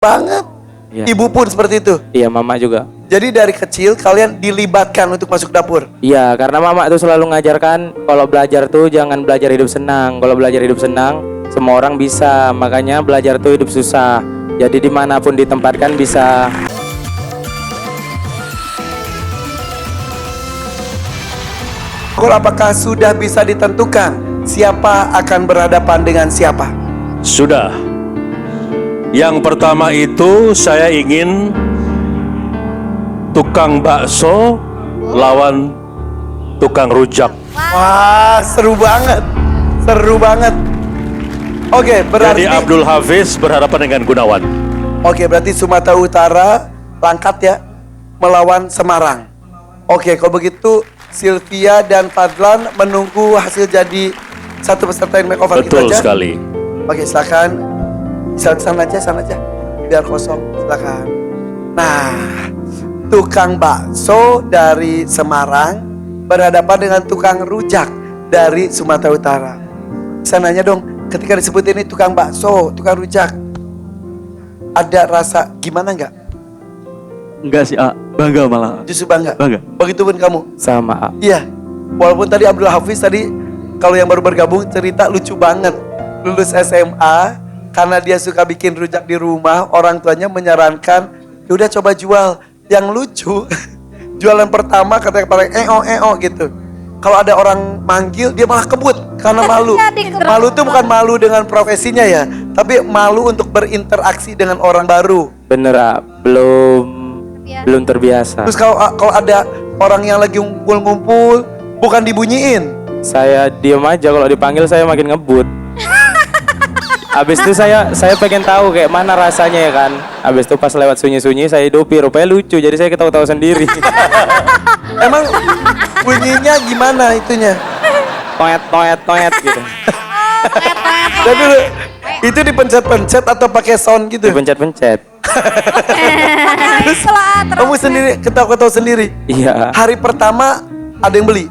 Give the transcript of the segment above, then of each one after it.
banget. Iya. Ibu pun seperti itu. Iya, mama juga. Jadi dari kecil kalian dilibatkan untuk masuk dapur. Iya, karena mama tuh selalu ngajarkan kalau belajar tuh jangan belajar hidup senang. Kalau belajar hidup senang, semua orang bisa. Makanya belajar tuh hidup susah. Jadi dimanapun ditempatkan bisa. Apakah sudah bisa ditentukan siapa akan berhadapan dengan siapa? Sudah. Yang pertama itu saya ingin tukang bakso lawan tukang rujak. Wah, seru banget. Seru banget. Oke, berarti Jadi Abdul Hafiz berhadapan dengan Gunawan. Oke, berarti Sumatera Utara Langkat ya melawan Semarang. Oke, kalau begitu Sylvia dan Fadlan menunggu hasil jadi satu peserta yang makeover Betul kita aja. sekali. Oke, silakan. Sana aja. Biar kosong, silakan. Nah, tukang bakso dari Semarang berhadapan dengan tukang rujak dari Sumatera Utara. Saya nanya dong, ketika disebut ini tukang bakso, tukang rujak, ada rasa gimana nggak? Enggak sih, bangga malah. Justru bangga? Bangga. Begitupun kamu? Sama. Iya, walaupun tadi Abdul Hafiz tadi kalau yang baru bergabung cerita lucu banget. Lulus SMA karena dia suka bikin rujak di rumah, orang tuanya menyarankan, ya udah coba jual. Yang lucu, jualan pertama katanya paling eo gitu. Kalau ada orang manggil dia malah kebut karena malu. Malu tuh bukan malu dengan profesinya ya, tapi malu untuk berinteraksi dengan orang baru. Bener, belum terbiasa. Terus kalau ada orang yang lagi ngumpul-ngumpul, bukan dibunyiin. Saya diem aja, kalau dipanggil saya makin ngebut. Habis itu saya pengen tahu kayak mana rasanya ya kan. Habis itu pas lewat sunyi-sunyi saya hidupi, rupanya lucu, jadi saya ketawa-tawa sendiri. Emang bunyinya gimana itunya? Toet gitu. Dan dulu, itu dipencet-pencet atau pakai sound gitu? Dipencet-pencet. Terus kamu sendiri ketawa-ketawa sendiri. Iya. Hari pertama ada yang beli?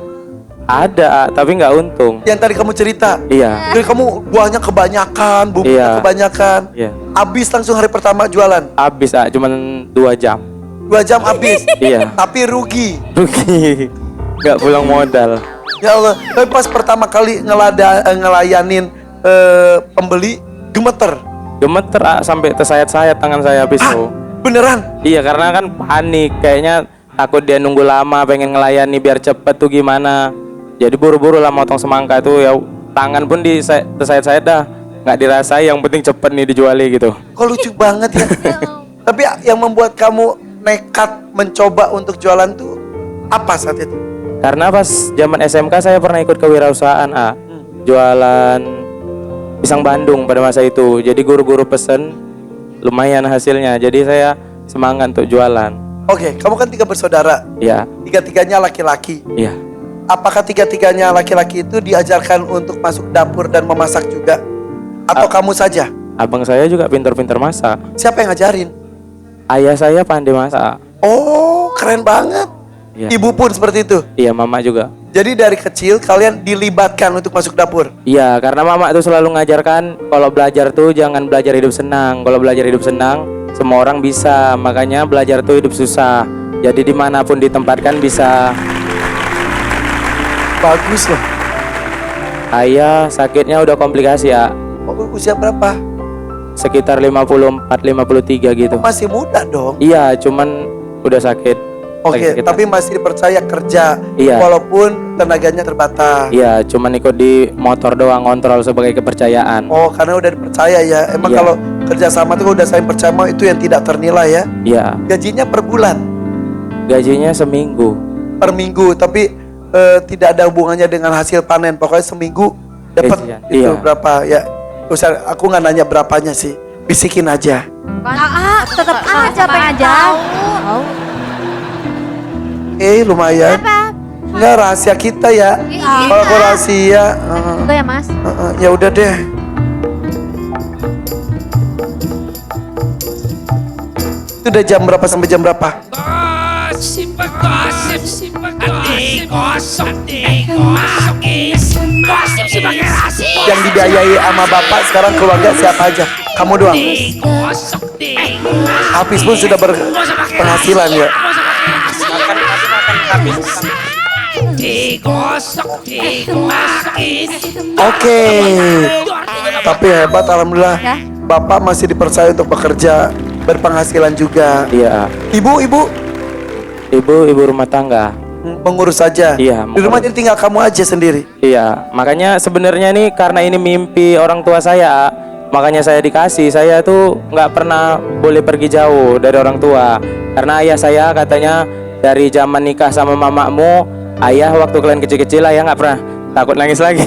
Ada, tapi nggak untung. Yang tadi kamu cerita? Iya. Jadi kamu buahnya kebanyakan, bumbunya Iya. kebanyakan. Iya. Habis langsung hari pertama jualan? Habis, cuman 2 jam. 2 jam habis? Iya. Tapi rugi? Rugi. Nggak pulang modal. Ya Allah, tapi pas pertama kali ngelayanin pembeli, gemeter? Gemeter, sampai tersayat-sayat tangan saya habis Hah? itu. Beneran? Iya, karena kan panik, kayaknya takut dia nunggu lama, pengen ngelayani biar cepet tuh gimana. Jadi buru-buru lah motong semangka itu, ya tangan pun tersayat-sayat dah. Nggak dirasai, yang penting cepet nih dijuali gitu. Kok lucu banget ya. Tapi yang membuat kamu nekat mencoba untuk jualan tuh apa saat itu? Karena pas zaman SMK saya pernah ikut kewirausahaan, jualan pisang Bandung pada masa itu. Jadi guru-guru pesen, lumayan hasilnya. Jadi saya semangat untuk jualan. Oke, kamu kan 3 bersaudara. Iya. 3-tiganya laki-laki. Iya. Apakah 3-tiganya laki-laki itu diajarkan untuk masuk dapur dan memasak juga? Atau kamu saja? Abang saya juga pintar-pintar masak. Siapa yang ngajarin? Ayah saya pandai masak. Oh, keren banget. Iya. Ibu pun seperti itu. Iya, mama juga. Jadi dari kecil kalian dilibatkan untuk masuk dapur. Iya, karena mama tuh selalu ngajarkan kalau belajar tuh jangan belajar hidup senang. Kalau belajar hidup senang, semua orang bisa. Makanya belajar tuh hidup susah. Jadi dimanapun ditempatkan bisa. Bagus loh. Ayah sakitnya udah komplikasi ya. Usia berapa? Sekitar 54-53 gitu. Masih muda dong. Iya, cuman udah sakit. Oke, Lagi sakit. tapi masih dipercaya kerja. Iya. Walaupun tenaganya terbatas. Iya, cuman ikut di motor doang, kontrol sebagai kepercayaan. Oh, karena udah dipercaya ya. Emang Iya. kalau kerjasama tuh udah saling percaya itu yang tidak ternilai ya. Iya, Gajinya per bulan, gajinya seminggu. per minggu, tapi tidak ada hubungannya dengan hasil panen. Pokoknya seminggu dapat Gajian, itu iya. berapa ya. Usah, aku nggak nanya berapanya sih, bisikin aja. Tetap aja pengen tahu. Lumayan. Nggak, rahasia kita ya. Kalau aku rahasia, Enggak ya Mas? ya udah deh. Itu udah jam berapa sampai jam berapa? Gosip, hati kosong, Gosip sebagai rahasia. Yang dibiayai sama bapak sekarang keluarga siapa aja? Kamu doang. Digosok, Hafiz pun sudah berpenghasilan ya. digosok, Oke. Tapi hebat alhamdulillah. Ya. Bapak masih dipercaya untuk bekerja, berpenghasilan juga. Iya. Ibu Ibu rumah tangga. mengurus saja. Iya, Di rumah jadi tinggal kamu aja sendiri. Iya, makanya sebenarnya nih karena ini mimpi orang tua saya, makanya saya dikasih. Saya tuh nggak pernah boleh pergi jauh dari orang tua. Karena ayah saya katanya dari zaman nikah sama mamamu, ayah waktu kalian kecil-kecil ayah nggak pernah takut nangis lagi.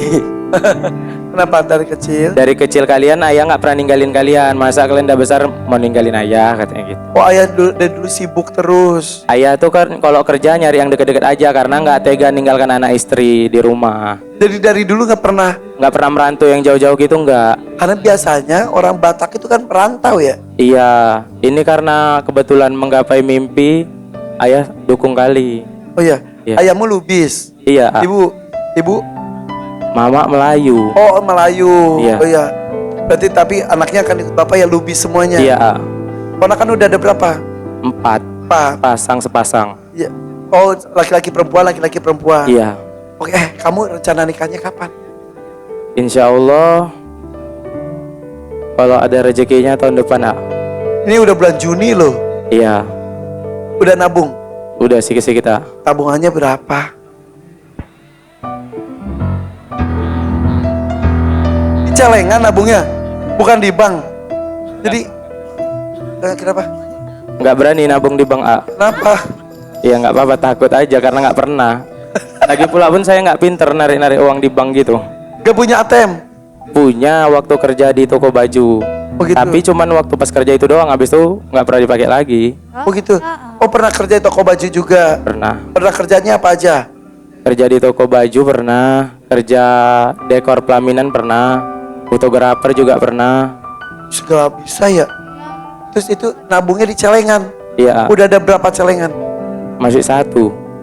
Kenapa dari kecil? Dari kecil kalian ayah nggak pernah ninggalin kalian. Masa kalian udah besar mau ninggalin ayah katanya gitu. Oh ayah dari dulu sibuk terus. Ayah tuh kan kalau kerja nyari yang deket-deket aja karena nggak tega ninggalkan anak istri di rumah. Jadi dari dulu nggak pernah. Nggak pernah merantau yang jauh-jauh gitu nggak. Karena biasanya orang Batak itu kan perantau ya. Iya, ini karena kebetulan menggapai mimpi, ayah dukung kali. Oh iya. Iya. Ayahmu lubis. Iya, Ibu. mama Melayu. Oh Melayu. Iya. Oh iya. Berarti tapi anaknya akan ikut bapak ya lubis semuanya. Iya, Ponakan udah ada berapa? 4 Pak. pasang sepasang. Iya. Oh laki-laki perempuan. Iya, Oke, kamu rencana nikahnya kapan? insya Allah kalau ada rezekinya tahun depan. Ini udah bulan Juni loh. Iya, Udah nabung. udah sikit-sikit kita. Tabungannya berapa? Di celengan nabungnya, bukan di bank. Jadi, kenapa? Nggak berani nabung di bank A. Kenapa? Iya nggak apa-apa, takut aja karena nggak pernah. Lagi pula pun saya nggak pinter narik-narik uang di bank gitu. Gak punya ATM? Punya waktu kerja di toko baju. Oh gitu? Tapi cuman waktu pas kerja itu doang, habis itu nggak pernah dipakai lagi. Oh gitu? Oh pernah kerja di toko baju juga? Pernah. Pernah kerjanya apa aja? Kerja di toko baju pernah, kerja dekor pelaminan pernah, fotografer juga pernah. Segala bisa ya? Terus itu nabungnya di celengan? Iya, Udah ada berapa celengan? masih 1.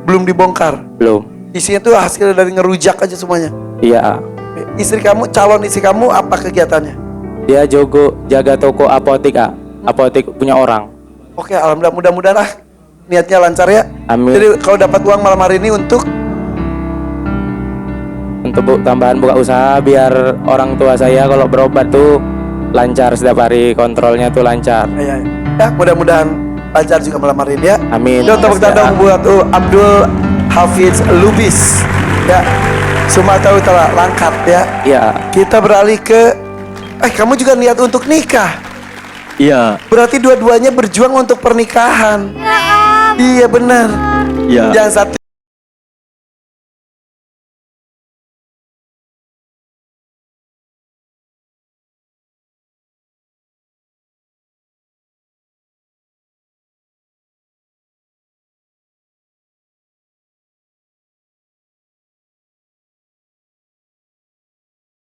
Belum dibongkar? Belum. Isinya tuh hasil dari ngerujak aja semuanya? Iya, Istri kamu, calon istri kamu apa kegiatannya? dia jaga toko apotik, apotik punya orang. Oke, alhamdulillah, mudah-mudahan lah niatnya lancar ya. Amin. Jadi kalau dapat uang malam hari ini untuk Tambahan buka usaha biar orang tua saya kalau berobat tuh lancar setiap hari, kontrolnya tuh lancar. ya mudah-mudahan lancar juga malam hari ini ya. Amin. Yo, tepuk tangan buat Abdul Hafiz Lubis ya, Sumatera Utara Langkat ya. Iya. Kita beralih ke kamu juga niat untuk nikah. Iya. Berarti dua-duanya berjuang untuk pernikahan. Iya benar. Iya. Yang satu